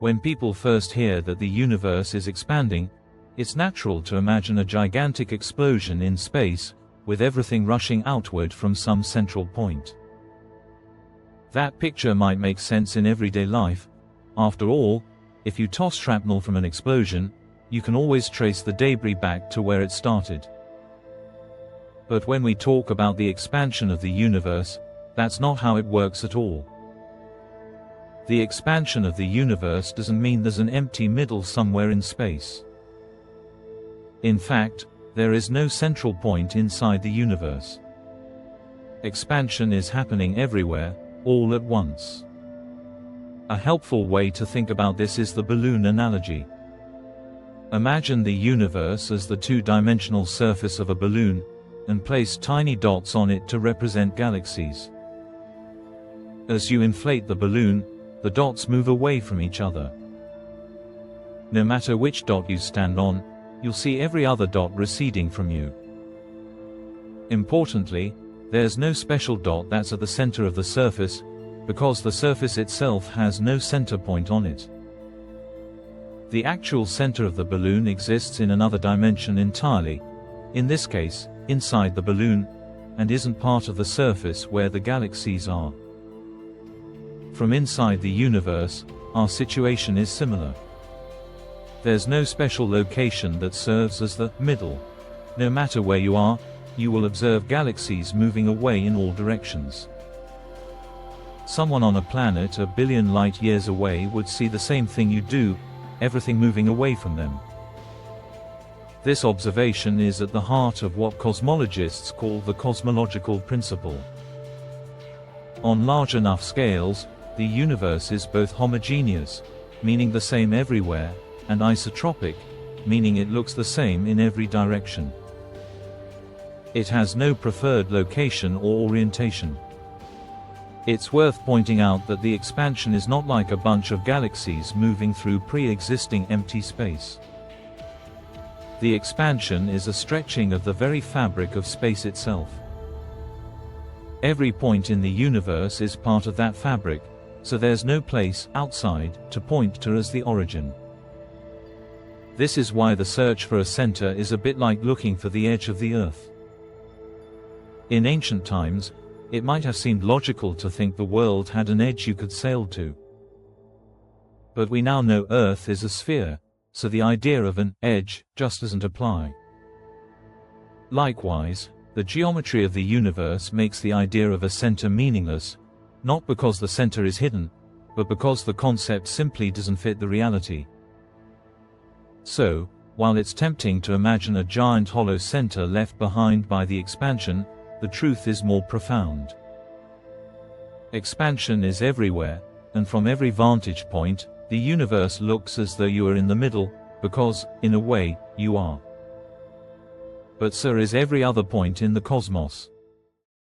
When people first hear that the universe is expanding, it's natural to imagine a gigantic explosion in space, with everything rushing outward from some central point. That picture might make sense in everyday life. After all, if you toss shrapnel from an explosion, you can always trace the debris back to where it started. But when we talk about the expansion of the universe, that's not how it works at all. The expansion of the universe doesn't mean there's an empty middle somewhere in space. In fact, there is no central point inside the universe. Expansion is happening everywhere, all at once. A helpful way to think about this is the balloon analogy. Imagine the universe as the two-dimensional surface of a balloon, and place tiny dots on it to represent galaxies. As you inflate the balloon, the dots move away from each other. No matter which dot you stand on, you'll see every other dot receding from you. Importantly, there's no special dot that's at the center of the surface, because the surface itself has no center point on it. The actual center of the balloon exists in another dimension entirely, in this case, inside the balloon, and isn't part of the surface where the galaxies are. From inside the universe, our situation is similar. There's no special location that serves as the middle. No matter where you are, you will observe galaxies moving away in all directions. Someone on a planet a billion light years away would see the same thing you do, everything moving away from them. This observation is at the heart of what cosmologists call the cosmological principle. On large enough scales, the universe is both homogeneous, meaning the same everywhere, and isotropic, meaning it looks the same in every direction. It has no preferred location or orientation. It's worth pointing out that the expansion is not like a bunch of galaxies moving through pre-existing empty space. The expansion is a stretching of the very fabric of space itself. Every point in the universe is part of that fabric, so there's no place outside to point to as the origin. This is why the search for a center is a bit like looking for the edge of the Earth. In ancient times, it might have seemed logical to think the world had an edge you could sail to. But we now know Earth is a sphere, so the idea of an edge just doesn't apply. Likewise, the geometry of the universe makes the idea of a center meaningless, not because the center is hidden, but because the concept simply doesn't fit the reality. So, while it's tempting to imagine a giant hollow center left behind by the expansion, the truth is more profound. Expansion is everywhere, and from every vantage point, the universe looks as though you are in the middle, because, in a way, you are. But so is every other point in the cosmos.